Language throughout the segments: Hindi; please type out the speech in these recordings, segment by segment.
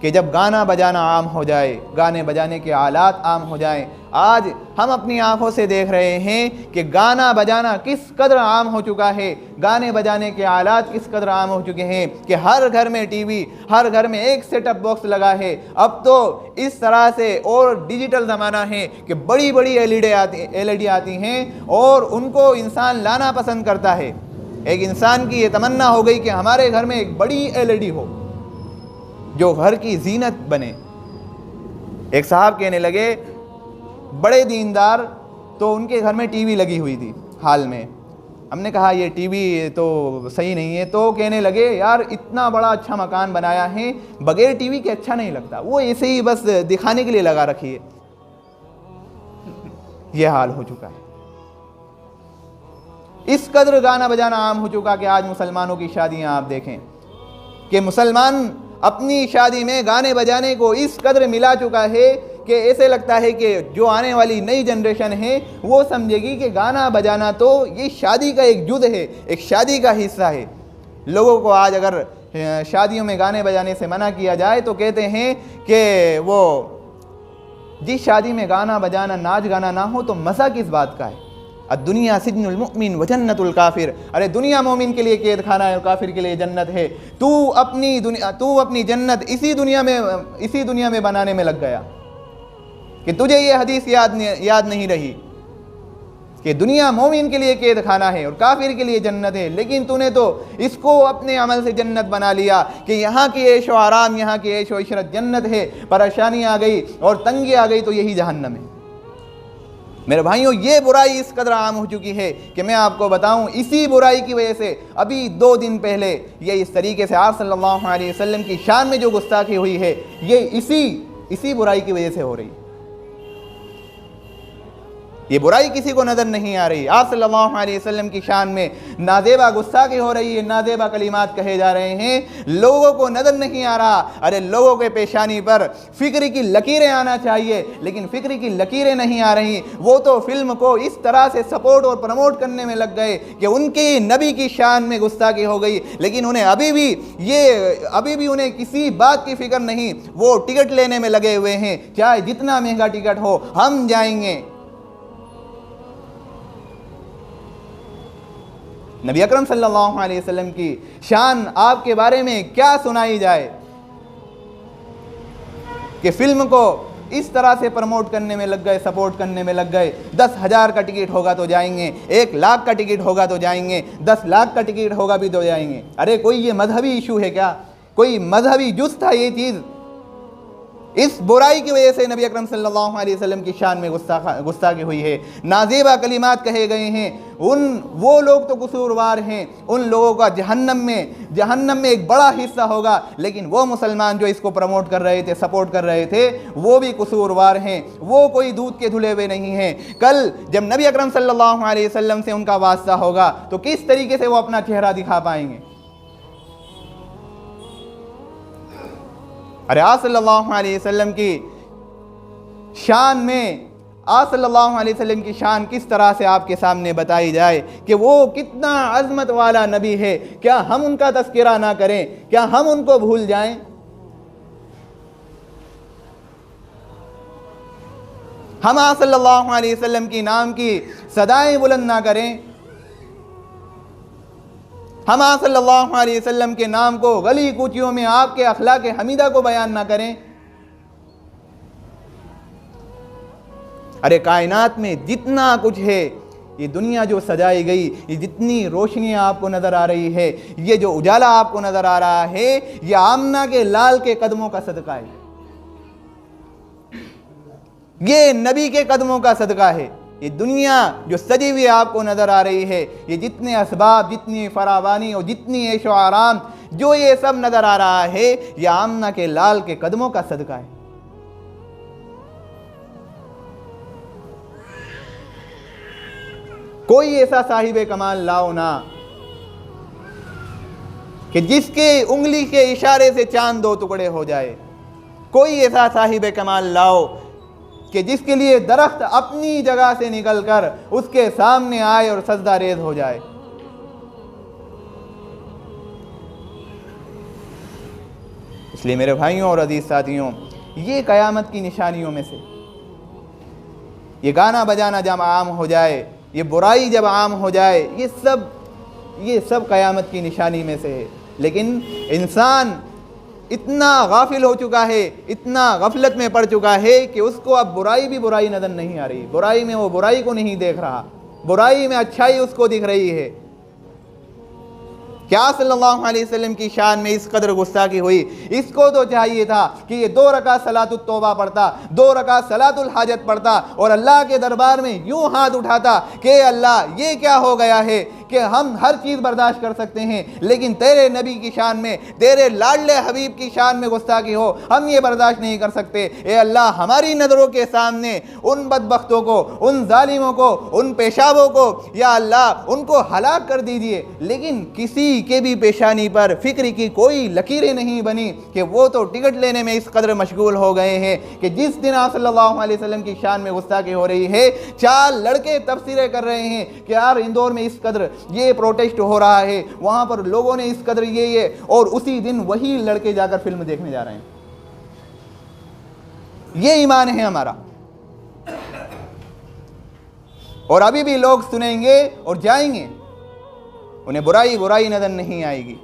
कि जब गाना बजाना आम हो जाए, गाने बजाने के आलात आम हो जाएं। आज हम अपनी आंखों से देख रहे हैं कि गाना बजाना किस कदर आम हो चुका है, गाने बजाने के आलात किस कदर आम हो चुके हैं कि हर घर में टीवी, हर घर में एक सेटअप बॉक्स लगा है। अब तो इस तरह से और डिजिटल ज़माना है कि बड़ी बड़ी एलईडी आती हैं और उनको इंसान लाना पसंद करता है। एक इंसान की ये तमन्ना हो गई कि हमारे घर में एक बड़ी एलईडी हो जो घर की जीनत बने। एक साहब कहने लगे, बड़े दीनदार, तो उनके घर में टीवी लगी हुई थी हाल में। हमने कहा ये टीवी तो सही नहीं है। तो कहने लगे, यार इतना बड़ा अच्छा मकान बनाया है, बगैर टीवी के अच्छा नहीं लगता, वो ऐसे ही बस दिखाने के लिए लगा रखी है। ये हाल हो चुका है। इस कदर गाना बजाना आम हो चुका कि आज मुसलमानों की शादियां आप देखें कि मुसलमान अपनी शादी में गाने बजाने को इस कदर मिला चुका है कि ऐसे लगता है कि जो आने वाली नई जनरेशन है वो समझेगी कि गाना बजाना तो ये शादी का एक जुज़ है, एक शादी का हिस्सा है। लोगों को आज अगर शादियों में गाने बजाने से मना किया जाए तो कहते हैं कि वो जिस शादी में गाना बजाना नाच गाना ना हो तो मज़ा किस बात का है। दुनिया सिजनुल मुमिन व जन्नतुल काफिर, अरे दुनिया मोमिन के लिए कैद खाना है और काफिर के लिए जन्नत है। तू अपनी जन्नत इसी दुनिया में बनाने में लग गया कि तुझे ये हदीस याद नहीं रही कि दुनिया मोमिन के लिए कैद खाना है और काफिर के लिए जन्नत है। लेकिन तूने तो इसको अपने अमल से जन्नत बना लिया कि यहाँ की ऐशो आराम, यहाँ की ऐशो इशरत जन्नत है, परेशानी आ गई और तंगी आ गई तो यही जहन्नम है। मेरे भाइयों, ये बुराई इस कदर आम हो चुकी है कि मैं आपको बताऊं, इसी बुराई की वजह से अभी 2 दिन पहले ये इस तरीके से आप सल्लल्लाहु अलैहि वसल्लम की शान में जो गुस्ताखी हुई है, ये इसी बुराई की वजह से हो रही है। ये बुराई किसी को नज़र नहीं आ रही। आप सल्लल्लाहु अलैहि वसल्लम की शान में नाजेबा गुस्ताखी हो रही है, नाजेबा कलिमात कहे जा रहे हैं, लोगों को नज़र नहीं आ रहा। अरे लोगों के पेशानी पर फिक्र की लकीरें आना चाहिए, लेकिन फिक्र की लकीरें नहीं आ रही। वो तो फिल्म को इस तरह से सपोर्ट और प्रमोट करने में लग गए कि उनकी नबी की शान में गुस्ताखी हो गई, लेकिन उन्हें अभी भी उन्हें किसी बात की फिक्र नहीं। वो टिकट लेने में लगे हुए हैं, चाहे जितना महंगा टिकट हो हम जाएंगे। नबी अकरम सल्लल्लाहु अलैहि वसल्लम की शान आपके बारे में क्या सुनाई जाए कि फिल्म को इस तरह से प्रमोट करने में लग गए, सपोर्ट करने में लग गए। 10,000 का टिकट होगा तो जाएंगे, 1 लाख का टिकट होगा तो जाएंगे, 10 लाख का टिकट होगा भी तो जाएंगे। अरे कोई ये मजहबी इशू है क्या? कोई मजहबी जुज़ था ये चीज़? इस बुराई की वजह से नबी अकरम सल्लल्लाहु अलैहि वसल्लम की शान में गुस्ताखी हुई है, नाजेबा कलिमात कहे गए हैं। वो लोग तो कसूरवार हैं, उन लोगों का जहन्नम में एक बड़ा हिस्सा होगा। लेकिन वो मुसलमान जो इसको प्रमोट कर रहे थे, सपोर्ट कर रहे थे, वो भी कसूरवार हैं, वो कोई दूध के धुले हुए नहीं हैं। कल जब नबी अकरम सल्लल्लाहु अलैहि वसल्लम से उनका वास्ता होगा तो किस तरीके से वो अपना चेहरा दिखा पाएंगे? अरे आप सल्लल्लाहु अलैहि वसल्लम की शान में, आप सल्लल्लाहु अलैहि वसल्लम की शान किस तरह से आपके सामने बताई जाए कि वो कितना अज़मत वाला नबी है। क्या हम उनका तज़किरा ना करें? क्या हम उनको भूल जाएं? हम आप सल्लल्लाहु अलैहि वसल्लम की नाम की सदाएं बुलंद ना करें? हम आप सल्लल्लाहु अलैहि वसल्लम के नाम को गली कूचियों में आपके अखलाक हमीदा को बयान ना करें? अरे कायनात में जितना कुछ है, ये दुनिया जो सजाई गई, ये जितनी रोशनियां आपको नजर आ रही है, ये जो उजाला आपको नजर आ रहा है, ये आमना के लाल के कदमों का सदका है, ये नबी के कदमों का सदका है। ये दुनिया जो सजी हुई आपको नजर आ रही है, ये जितने असबाब, जितनी फरावानी और जितनी ऐशो आराम, जो ये सब नजर आ रहा है, ये आमना के लाल के कदमों का सदका है। कोई ऐसा साहिब कमाल लाओ ना कि जिसके उंगली के इशारे से चांद 2 टुकड़े हो जाए। कोई ऐसा साहिब कमाल लाओ कि जिसके लिए दरख्त अपनी जगह से निकलकर उसके सामने आए और सजदा रेज हो जाए। इसलिए मेरे भाइयों और अजीज़ साथियों, ये क़यामत की निशानियों में से, ये गाना बजाना जब आम हो जाए, ये बुराई जब आम हो जाए, ये सब क़यामत की निशानी में से है। लेकिन इंसान इतना गाफिल हो चुका है, इतना गफलत में पड़ चुका है कि उसको अब बुराई भी बुराई नज़र नहीं आ रही, बुराई में वो बुराई को नहीं देख रहा, बुराई में अच्छाई उसको दिख रही है। क्या सल्लल्लाहु अलैहि वसल्लम की शान में इस कदर गुस्ताखी हुई। इसको तो चाहिए था कि ये 2 रकात सलातुत तौबा पढ़ता, 2 रकात सलातुल हाजत पढ़ता और अल्लाह के दरबार में यूं हाथ उठाता कि अल्लाह ये क्या हो गया है कि हम हर चीज़ बर्दाश्त कर सकते हैं, लेकिन तेरे नबी की शान में, तेरे लाडले हबीब की शान में गुस्ताखी हो, हम ये बर्दाश्त नहीं कर सकते। ए अल्लाह, हमारी नज़रों के सामने उन बदबख्तों को, उन जालिमों को, उन पेशाबों को, या अल्लाह उनको हलाक कर दीजिए। लेकिन किसी के भी पेशानी पर फिक्र की कोई लकीरें नहीं बनी कि वो तो टिकट लेने में इस कदर मशगूल हो गए हैं कि जिस दिन आप सल्लल्लाहु अलैहि वसल्लम की शान में गुस्ताखी हो रही है, 4 लड़के तफसीरें कर रहे हैं कि यार इंदौर में इस कदर ये प्रोटेस्ट हो रहा है, वहां पर लोगों ने इस कदर ये, और उसी दिन वही लड़के जाकर फिल्म देखने जा रहे हैं। ये ईमान है हमारा। और अभी भी लोग सुनेंगे और जाएंगे, उन्हें बुराई बुराई नजर नहीं आएगी।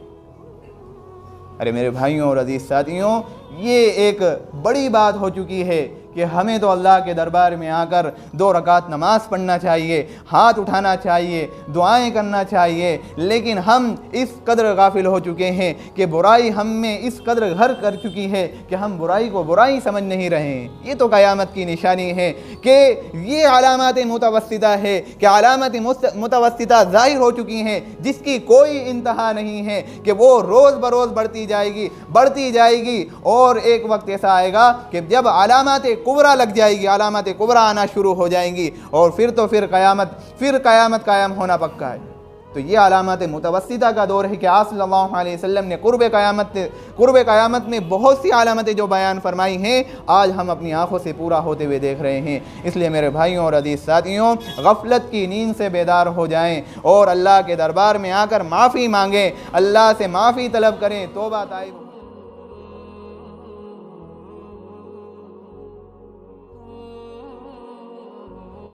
अरे मेरे भाइयों और अजीज साथियों, ये एक बड़ी बात हो चुकी है कि हमें तो अल्लाह के दरबार में आकर 2 रकात नमाज पढ़ना चाहिए, हाथ उठाना चाहिए, दुआएं करना चाहिए, लेकिन हम इस कदर गाफिल हो चुके हैं कि बुराई हम में इस कदर घर कर चुकी है कि हम बुराई को बुराई समझ नहीं रहे हैं। ये तो क़यामत की निशानी है कि ये अलामत मुतवस्सिता है कि अलामत मुतवस्सिता ज़ाहिर हो चुकी हैं, जिसकी कोई इंतहा नहीं है, कि वो रोज़ बरोज़ बढ़ती जाएगी और एक वक्त ऐसा आएगा कि जब अलामत कुबरा लग जाएगी, अलामत कुबरा आना शुरू हो जाएंगी और फिर क़यामत कायम होना पक्का है। तो ये अलामत मुतवस्सिता का दौर है कि आप सल्लल्लाहु अलैहि वसल्लम ने कुर्ब क़यामत में बहुत सी अलामतें जो बयान फरमाई हैं, आज हम अपनी आँखों से पूरा होते हुए देख रहे हैं। इसलिए मेरे भाइयों और अजीज़ साथियों, गफलत की नींद से बेदार हो जाएं और अल्लाह के दरबार में आकर माफ़ी मांगें, अल्लाह से माफ़ी तलब करें, तौबा ताइब